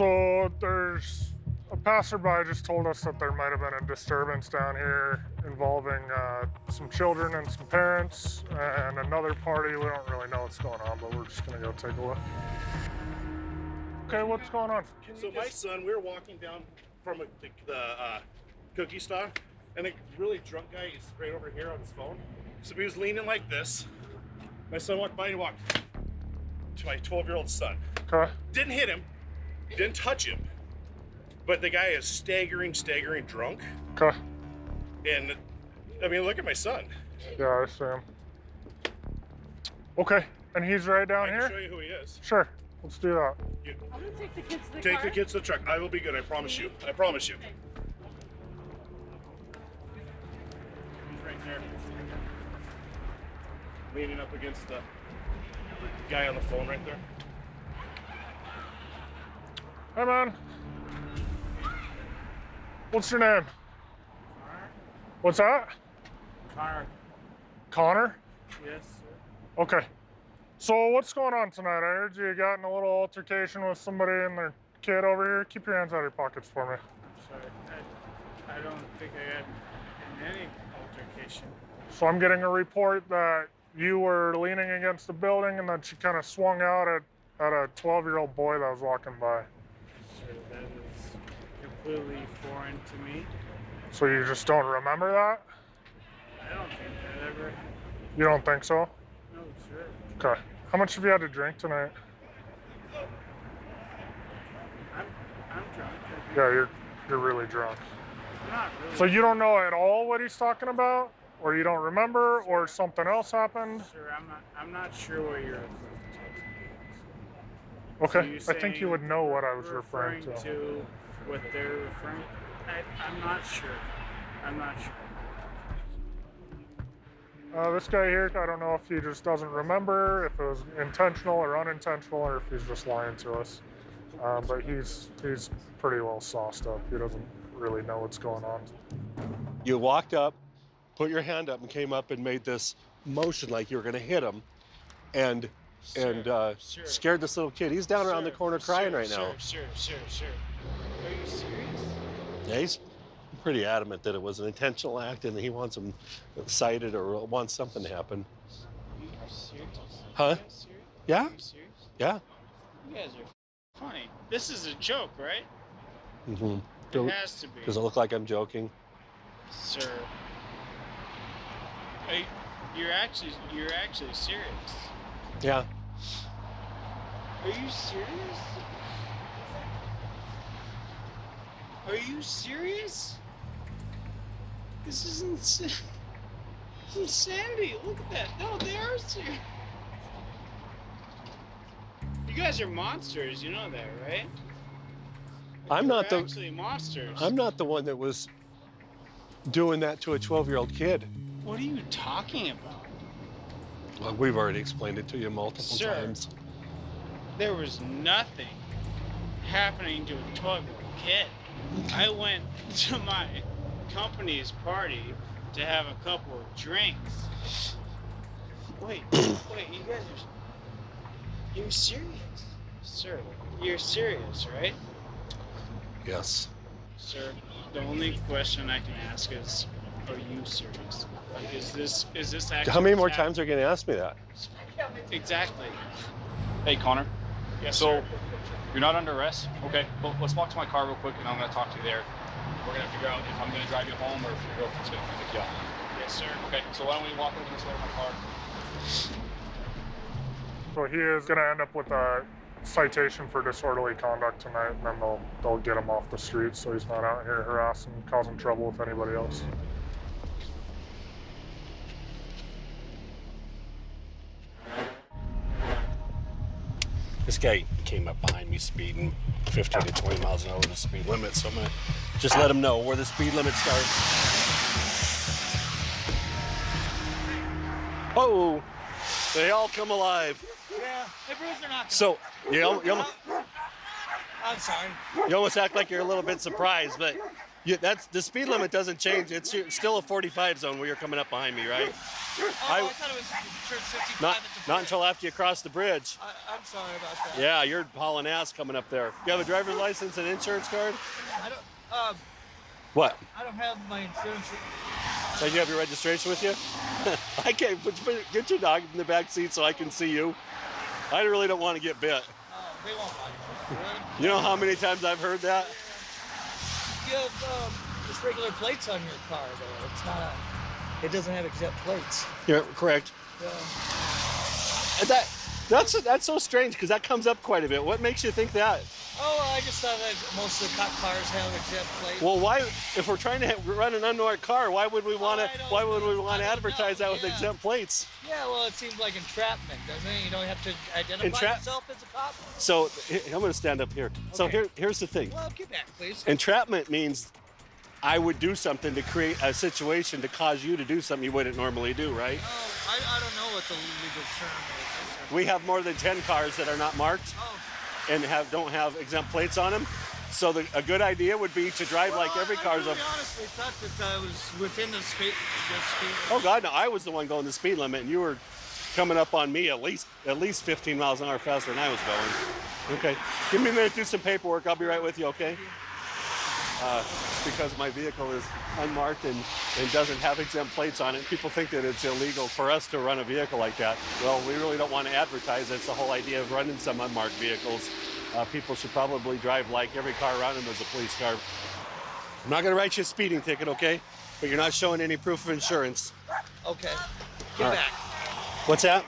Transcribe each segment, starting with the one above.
So there's a passerby just told us that there might have been a disturbance down here involving some children and some parents and another party. We don't really know what's going on, but we're just gonna go take a look. Okay, what's going on? So my son, we were walking down from the cookie stop, and a really drunk guy is right over here on his phone. So he was leaning like this. My son walked by and walked to my 12-year-old son. Okay. Didn't hit him, didn't touch him, but the guy is staggering drunk. Okay. And I mean, look at my son. Yeah, I see him. Okay, and he's right down I here? can show you who he is. Sure, let's do that. I'm gonna take the kids to the Take car. the kids to the truck. I will be good, I promise you. I promise you. He's right there. Leaning up against the guy on the phone right there. Hey, man. What's your name? What's that? Connor. Connor? Yes, sir. Okay. So what's going on tonight? I heard you got in a little altercation with somebody and their kid over here. Keep your hands out of your pockets for me. I'm sorry. I don't think I got in any altercation. So I'm getting a report that you were leaning against the building and that you kind of swung out at a 12-year-old boy that was walking by. Sir, that is completely foreign to me. So you just don't remember that? I don't think that ever. You don't think so? No, sir. Okay. How much have you had to drink tonight? I'm drunk. Yeah, you're really drunk. I'm not really. So you don't know at all what he's talking about? Or you don't remember, or something else happened? Sir, I'm not sure what you're referring to. Okay, So I think you would know what I was referring to. to what they're referring to? I'm not sure. I'm not sure. This guy here, I don't know if he just doesn't remember, if it was intentional or unintentional, or if he's just lying to us. But he's pretty well sauced up. He doesn't really know what's going on. You walked up, put your hand up, and came up and made this motion like you were going to hit him, and scared this little kid. He's down around the corner crying right now. Sure. Are you serious? Yeah, he's pretty adamant that it was an intentional act and he wants him cited or wants something to happen. Are you serious? Huh? Are you serious? Yeah? Are you serious? Yeah. You guys are funny. This is a joke, right? Mm-hmm. It has to be. Does it look like I'm joking? Sir. You're actually serious. Yeah. Are you serious? Are you serious? This is insane. This is insanity. Look at that. No, they are serious. You guys are monsters. You know that, right? You're actually monsters. I'm not the one that was doing that to a 12-year-old kid. What are you talking about? Well, we've already explained it to you multiple Sir. times. There was nothing happening to a 12-year-old kid. I went to my company's party to have a couple of drinks. Wait, you guys you're serious? Sir, you're serious, right? Yes. Sir, the only question I can ask is, are you serious? Like, is this actually How many more times are you going to ask me that? Exactly. Hey, Connor. Yes, So, sir. you're not under arrest? Okay, well, let's walk to my car real quick and I'm going to talk to you there. We're going to figure out if I'm going to drive you home or if your girlfriend's going to pick you up. Yes, sir. Okay, so why don't we walk over this way to my car? So he is going to end up with a citation for disorderly conduct tonight, and then they'll get him off the street so he's not out here harassing, causing trouble with anybody else. This guy came up behind me speeding 15 to 20 miles an hour the speed limit, so I'm gonna just let him know where the speed limit starts. Oh, they all come alive. Yeah, the bruiser knocked him. So you I'm sorry. almost act like you're a little bit surprised, but Yeah, that's the speed limit doesn't change. It's still a 45 zone where you're coming up behind me, right? Oh, I thought it was turned 55 Not at the not bridge. until after you cross the bridge. I'm sorry about that. Yeah, you're hauling ass coming up there. You have a driver's license and insurance card? What? I don't have my insurance. Do you have your registration with you? I can't get your dog in the back seat so I can see you. I really don't want to get bit. They won't buy it. Really? You know how many times I've heard that? You have just regular plates on your car, though. It's not. It doesn't have exempt plates. Yeah, correct. Yeah. And that's so strange because that comes up quite a bit. What makes you think that? Oh, I just thought that most of the cop cars have exempt plates. Well, why, if we're trying to run an unmarked car, why would we want to? I don't Why would we know. want to I don't advertise know, that with yeah. exempt plates? Yeah, well, it seems like entrapment, doesn't it? You don't have to identify yourself as a cop. So I'm going to stand up here. So Okay. here's the thing. Well, get back, please. Entrapment means I would do something to create a situation to cause you to do something you wouldn't normally do, right? Oh, I don't know what the legal term is. We have more than 10 cars that are not marked Oh. and don't have exempt plates on them. So a good idea would be to drive like every car's I up. really honestly thought that I was within the speed. Oh God, no! I was the one going the speed limit, and you were coming up on me at least 15 miles an hour faster than I was going. Okay, give me a minute to do some paperwork. I'll be right with you. Okay? Because my vehicle is unmarked and doesn't have exempt plates on it, people think that it's illegal for us to run a vehicle like that. Well, we really don't want to advertise. It's the whole idea of running some unmarked vehicles. People should probably drive like every car around them is a police car. I'm not going to write you a speeding ticket, okay? But you're not showing any proof of insurance. Okay. Get All right. back. What's that?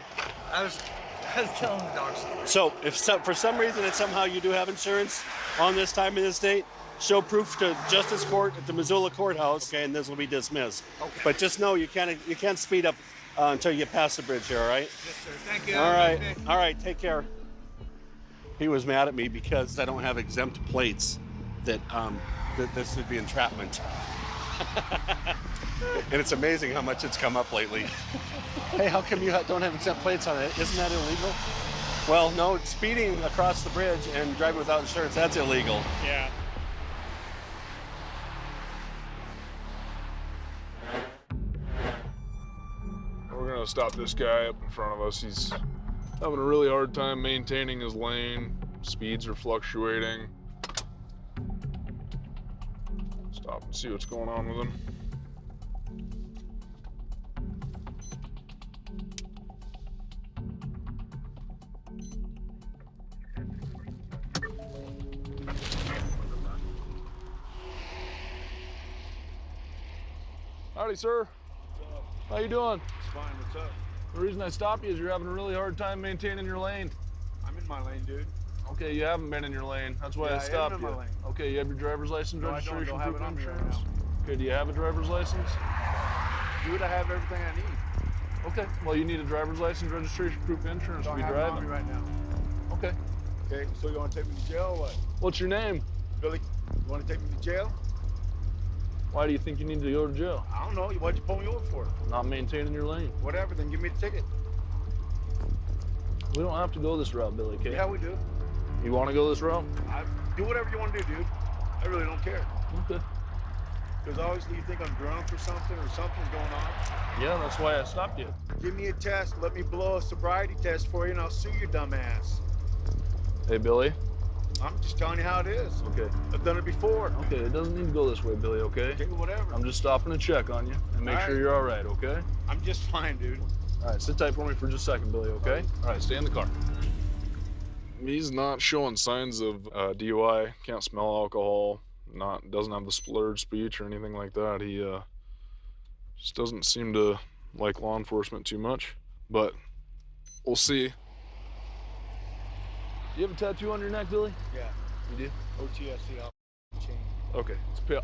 I was telling the dogs. So if for some reason that somehow you do have insurance on this time in this date, show proof to Justice Court at the Missoula Courthouse, okay, and this will be dismissed. Okay. But just know you can't speed up until you get past the bridge here, all right? Yes, sir. Thank you. All right, take care. He was mad at me because I don't have exempt plates. That this would be entrapment. And it's amazing how much it's come up lately. Hey, how come you don't have exempt plates on it? Isn't that illegal? Well, no, speeding across the bridge and driving without insurance, that's illegal. Yeah. We're gonna stop this guy up in front of us. He's having a really hard time maintaining his lane. Speeds are fluctuating. Stop and see what's going on with him. Howdy, sir. How you doing? It's fine, what's up? The reason I stopped you is you're having a really hard time maintaining your lane. I'm in my lane, dude. Okay, you haven't been in your lane. That's why Yeah, I I am stopped in you. my lane. Okay, you have your driver's license, No, I don't. registration, Don't have proof it of on me right insurance? Okay, do you have a driver's license? Dude, I have everything I need. Okay, well, you need a driver's license, registration, proof of insurance to Don't be have it on me driving. right now. Okay. Okay, so you want to take me to jail or what? What's your name? Billy, you want to take me to jail? Why do you think you need to go to jail? I don't know. What'd you pull me over for? Not maintaining your lane. Whatever, then give me the ticket. We don't have to go this route, Billy, okay? Yeah, we do. You want to go this route? Do whatever you want to do, dude. I really don't care. Okay. Because obviously you think I'm drunk or something's going on. Yeah, that's why I stopped you. Give me a test. Let me blow a sobriety test for you, and I'll sue your dumb ass. Hey, Billy. I'm just telling you how it is. Okay. I've done it before. Okay, it doesn't need to go this way, Billy, okay? Okay, whatever. I'm just stopping to check on you and make All sure right. you're all right, okay? I'm just fine, dude. All right, sit tight for me for just a second, Billy, okay? All right, stay in the car. He's not showing signs of DUI. Can't smell alcohol. Doesn't have the slurred speech or anything like that. He just doesn't seem to like law enforcement too much. But we'll see. Do you have a tattoo on your neck, Billy? Yeah. You do? OTSC chain. Okay.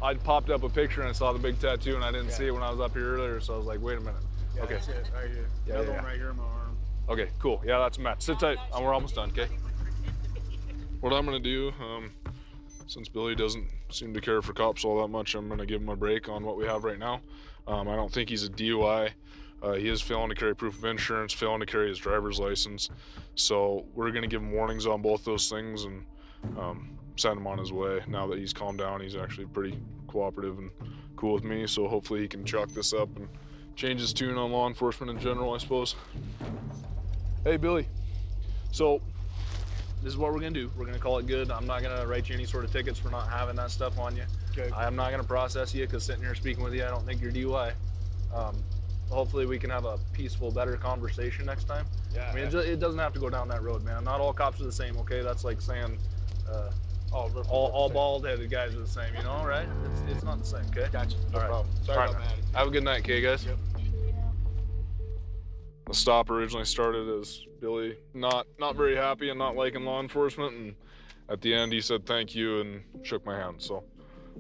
I popped up a picture and I saw the big tattoo and I didn't see it when I was up here earlier, so I was like, wait a minute. Yeah, Okay. that's it, right here. Yeah, Another yeah. one right here in my arm. Okay, cool. Yeah, that's Matt. Sit tight. We're almost done, okay? What I'm gonna do, since Billy doesn't seem to care for cops all that much, I'm gonna give him a break on what we have right now. I don't think he's a DUI. He is failing to carry proof of insurance, failing to carry his driver's license. So we're gonna give him warnings on both those things and send him on his way. Now that he's calmed down, he's actually pretty cooperative and cool with me. So hopefully he can chalk this up and change his tune on law enforcement in general, I suppose. Hey, Billy. So this is what we're gonna do. We're gonna call it good. I'm not gonna write you any sort of tickets for not having that stuff on you. Okay. I'm not gonna process you because sitting here speaking with you, I don't think you're DUI. Hopefully we can have a peaceful, better conversation next time. Yeah. I mean, it doesn't have to go down that road, man. Not all cops are the same, okay? That's like saying all bald-headed guys are the same, you know, right? It's not the same, okay? Gotcha. No All right. problem. Sorry All right, about man. that. Have a good night, okay, guys? Yep. The stop originally started as Billy not very happy and not liking law enforcement, and at the end he said thank you and shook my hand. So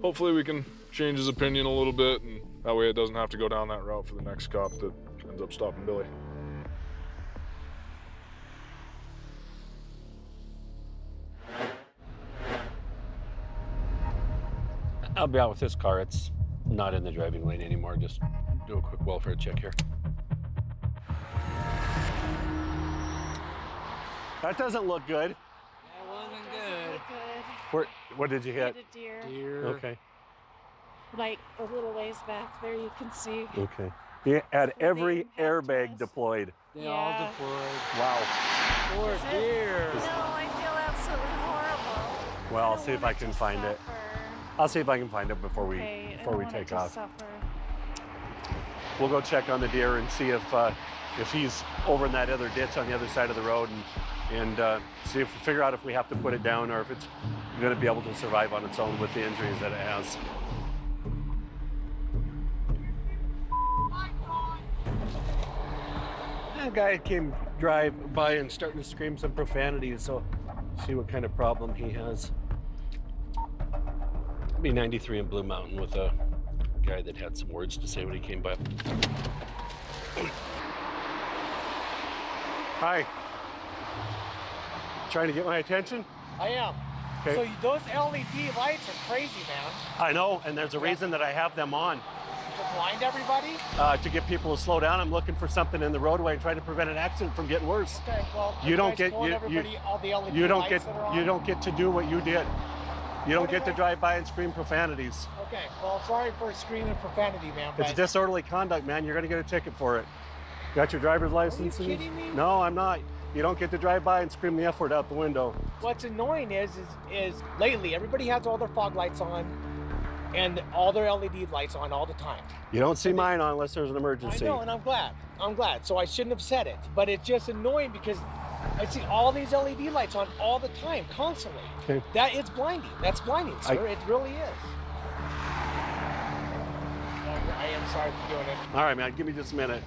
hopefully we can change his opinion a little bit, and that way it doesn't have to go down that route for the next cop that ends up stopping Billy. I'll be out with this car. It's not in the driving lane anymore. Just do a quick welfare check here. That doesn't look good. That wasn't good. Where, what did you hit? Hit a deer. Deer. Okay. Like a little ways back there, you can see. Okay. You had every They have airbag tires. deployed. They all Yeah. deployed. Wow. Poor Is it? deer. No, I feel absolutely horrible. Well, I'll don't see if want I it can to find it. suffer. I'll see if I can find it before Okay, I before don't we want it take to off. suffer. We'll go check on the deer and see if he's over in that other ditch on the other side of the road, and see if we figure out if we have to put it down or if it's going to be able to survive on its own with the injuries that it has. That guy came drive by and starting to scream some profanities, so see what kind of problem he has. Be 93 in Blue Mountain with a guy that had some words to say when he came by. Hi. Trying to get my attention? I am. Okay. So those LED lights are crazy, man. I know, and there's a reason that I have them on. To blind everybody? To get people to slow down. I'm looking for something in the roadway and trying to prevent an accident from getting worse. Okay, well, You don't guys get- pulling you- everybody, all the LED You don't lights get that are on? you don't get to do what you did. You don't What get do to I- drive by and scream profanities. Okay, well, sorry for screaming profanity, man. It's But disorderly conduct, man. You're gonna get a ticket for it. Got your driver's license? kidding me? No, I'm not. You don't get to drive by and scream the F word out the window. what's annoying is lately everybody has all their fog lights on and all their LED lights on all the time. You don't see mine on unless there's an I emergency. know, and I'm glad. I'm glad. So I shouldn't have said it, but it's just annoying because I see all these LED lights on all the time, constantly. Okay. That is blinding. That's blinding, sir. It really is. I am sorry for doing it. All right, man. Give me just a minute.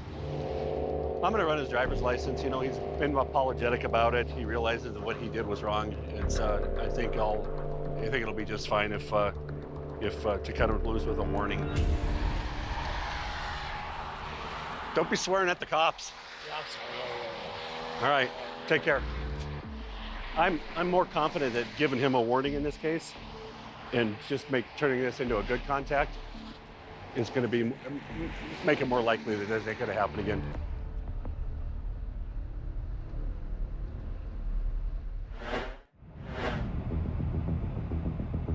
I'm gonna run his driver's license. You know, he's been apologetic about it. He realizes that what he did was wrong. It's. I think it'll be just fine if to kind of lose with a warning. Don't be swearing at the cops. Yeah, I'm sorry. All right, take care. I'm more confident that giving him a warning in this case and just turning this into a good contact is going to make it more likely that this ain't going to happen again.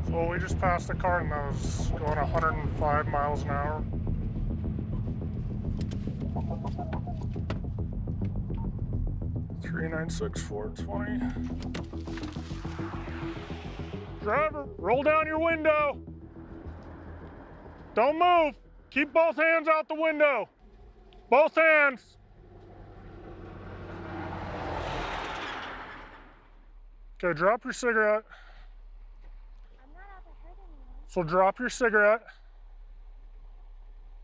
So we just passed a car and that was going 105 miles an hour. $396,420. Driver, roll down your window. Don't move. Keep both hands out the window. Both hands. Okay, drop your cigarette. I'm not out to hurt anyone. So drop your cigarette.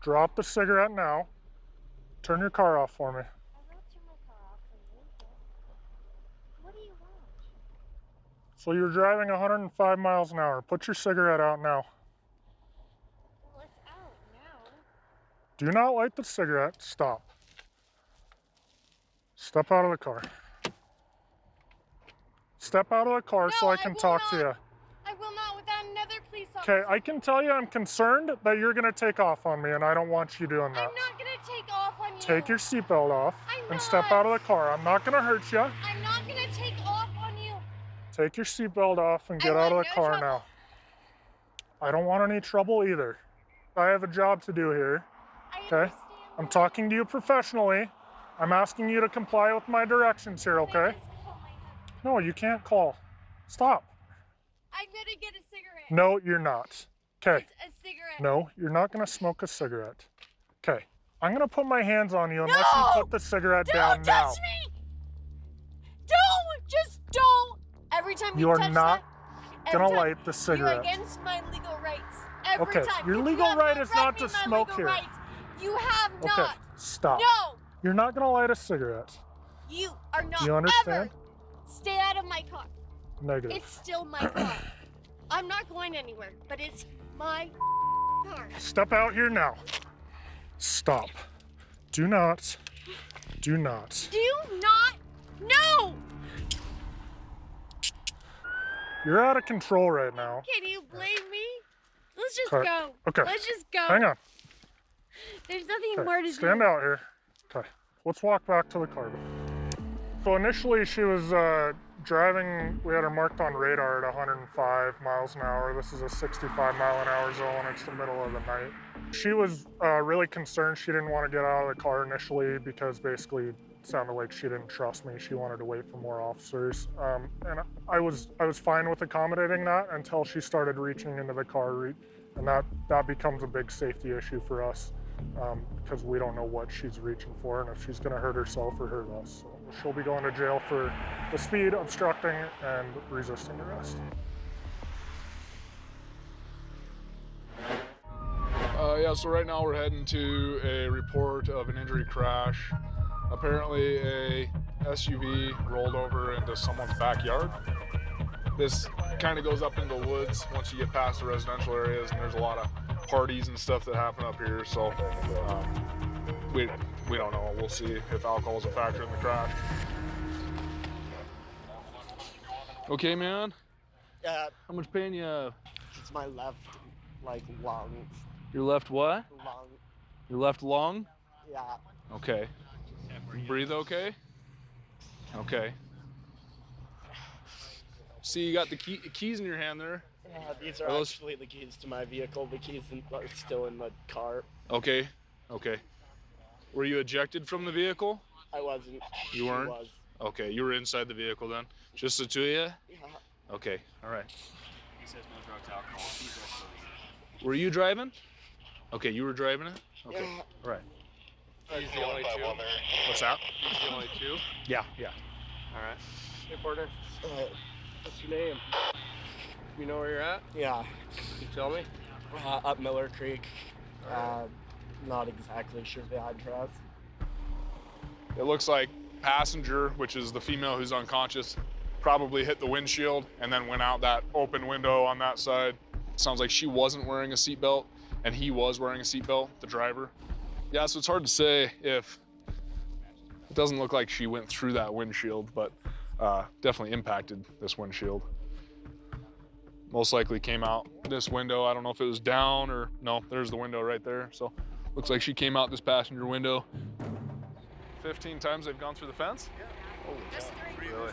Drop the cigarette now. Turn your car off for me. I will turn my car off for you. But what do you want? So you're driving 105 miles an hour. Put your cigarette out now. Well, it's out now. Do not light the cigarette. Stop. Step out of the car. Step out of the car so I can talk to you. I will not without another police officer. Okay, I can tell you I'm concerned that you're gonna take off on me and I don't want you doing that. I'm not gonna take off on you. Take your seatbelt off I'm and step out of the car. I'm not gonna hurt you. I'm not gonna take off on you. Take your seatbelt off and get out of the car now. I don't want any trouble either. I have a job to do here. Okay? I'm talking to you professionally. I'm asking you to comply with my directions here, okay? No, you can't call. Stop. I'm gonna get a cigarette. No, you're not. Okay. It's a cigarette. No, you're not gonna smoke a cigarette. Okay. I'm gonna put my hands on you unless you put the cigarette down now. Don't touch me! Don't! Just don't! Every time you You are touch not that, gonna every time light the cigarette. You're against my legal rights. Every Okay, time. your If legal you have right not is read not me to my smoke legal here. rights, you have Okay, not. stop. No! You're not gonna light a cigarette. You are not You understand? ever. Stay out of my car. Negative. It's still my car. I'm not going anywhere, but it's my car. Step out here now. Stop. Do not. Do not. Do not. No! You're out of control right now. Can you blame me? Let's just Okay. go. Okay. Let's just go. Hang on. There's nothing Okay. more to Stand do. out here. Okay. Let's walk back to the car. So initially she was driving, we had her marked on radar at 105 miles an hour. This is a 65 mile an hour zone. It's the middle of the night. She was really concerned. She didn't want to get out of the car initially because basically it sounded like she didn't trust me. She wanted to wait for more officers. And I was fine with accommodating that until she started reaching into the car. And that becomes a big safety issue for us because we don't know what she's reaching for and if she's going to hurt herself or hurt us. So she'll be going to jail for the speed, obstructing, and resisting arrest. Yeah, so right now we're heading to a report of an injury crash. Apparently a SUV rolled over into someone's backyard. This kind of goes up into the woods once you get past the residential areas, and there's a lot of parties and stuff that happen up here, so we don't know. We'll see if alcohol is a factor in the crash. Okay, man? Yeah, How much pain you have? it's my left, lungs. Your left what? Lung. Your left lung? Yeah. Okay. Breathe okay? Okay. See, you got the keys in your hand there. Yeah, these are actually the keys to my vehicle. The keys are still in the car. Okay. Okay. Were you ejected from the vehicle? I wasn't. You weren't? She was. Okay, you were inside the vehicle then? Just the two of you? Yeah. Okay, all right. He says no drugs, alcohol. He's also legal. Were you driving? Okay, you were driving it? Okay, Yeah. all right. He's the only two. What's that? He's the only two. Yeah, yeah. All right. Hey, partner. What's your name? You know where you're at? Yeah. Can you tell me? Up Miller Creek. Not exactly sure the address. It looks like passenger, which is the female who's unconscious, probably hit the windshield and then went out that open window on that side. Sounds like she wasn't wearing a seatbelt and he was wearing a seatbelt, the driver. Yeah, so it's hard to say if it doesn't look like she went through that windshield, but definitely impacted this windshield. Most likely came out this window. I don't know if it was down or no, there's the window right there. So looks like she came out this passenger window. 15 times they've gone through the fence? Yeah. Just three. Really?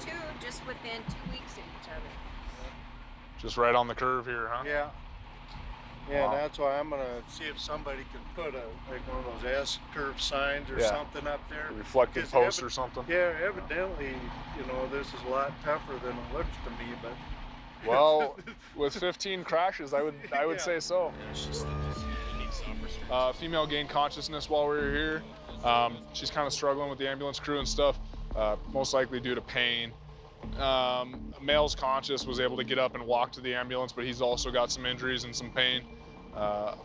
Two just within 2 weeks of each other. Just right on the curve here, huh? Yeah. Yeah, Wow. That's why I'm gonna see if somebody can put like one of those S-curve signs or Yeah. something up there. A reflective 'Cause post or something. Yeah, evidently, this is a lot tougher than it looks to me, but. Well, with 15 crashes, I would Yeah. say so. Female gained consciousness while we were here. She's kind of struggling with the ambulance crew and stuff, most likely due to pain. Male's conscious, was able to get up and walk to the ambulance, but he's also got some injuries and some pain.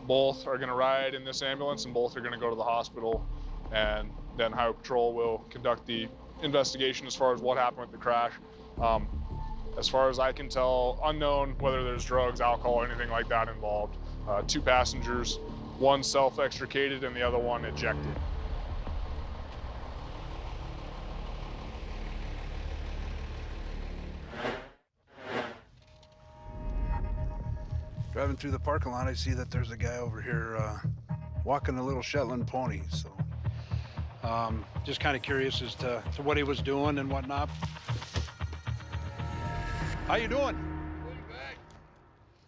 Both are gonna ride in this ambulance and both are gonna go to the hospital, and then Highway Patrol will conduct the investigation as far as what happened with the crash. As far as I can tell, unknown whether there's drugs, alcohol, or anything like that involved. 2 passengers, one self-extricated and the other one ejected. Driving through the parking lot, I see that there's a guy over here walking a little Shetland pony. So just kind of curious as to what he was doing and whatnot. How you doing?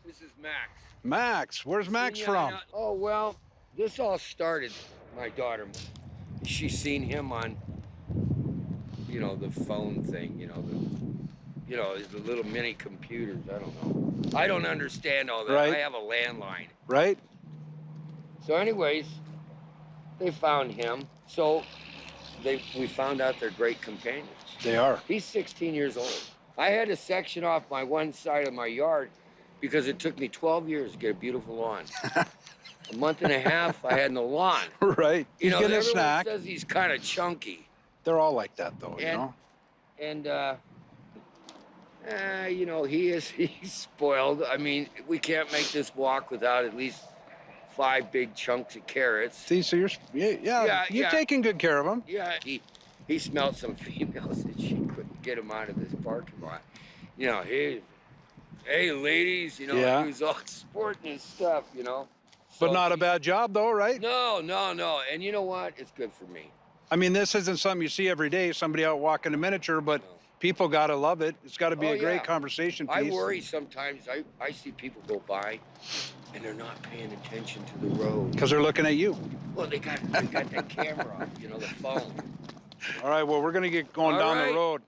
This is Max. Max, where's Max from? Oh, well, this all started, my daughter, she's seen him on, you know, the phone thing, the little mini computers, I don't know. I don't understand all that. Right. I have a landline. Right? So anyways, they found him. So we found out they're great companions. They are. He's 16 years old. I had to section off my one side of my yard because it took me 12 years to get a beautiful lawn. A month and a half, I had no lawn. Right. He's getting a everyone snack. says he's kind of chunky. They're all like that, though, you know? And, he's spoiled. I mean, we can't make this walk without at least 5 big chunks of carrots. See, so you're taking good care of him. Yeah, he smelled some females and she couldn't get him out of this parking lot. You know, hey, ladies, he was all sporting his stuff, But not a bad job, though, right? No. And you know what? It's good for me. I mean, this isn't something you see every day, somebody out walking a miniature, but people got to love it. It's got to be a great conversation piece. I worry sometimes. I see people go by and they're not paying attention to the road. Because they're looking at you. Well, they got that camera, the phone. All right, well, we're going to get going down the road.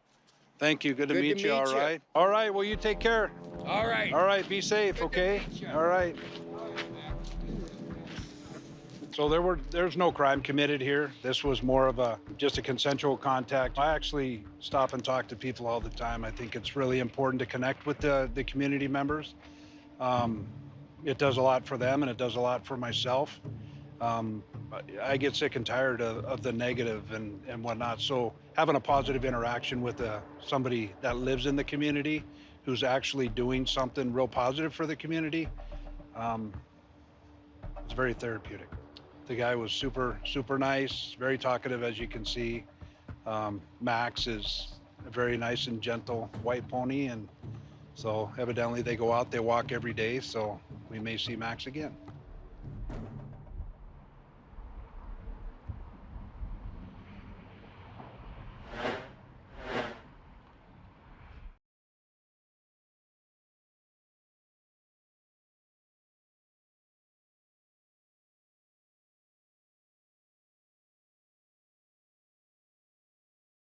Thank you. Good to meet you, all right? All right, well, you take care. All right. All right, be safe, okay? All right. So there's no crime committed here. This was more of just a consensual contact. I actually stop and talk to people all the time. I think it's really important to connect with the community members. It does a lot for them and it does a lot for myself. I get sick and tired of the negative and whatnot. So having a positive interaction with somebody that lives in the community who's actually doing something real positive for the community, it's very therapeutic. The guy was super, super nice, very talkative, as you can see. Max is a very nice and gentle white pony, and so evidently they go out, they walk every day, so we may see Max again.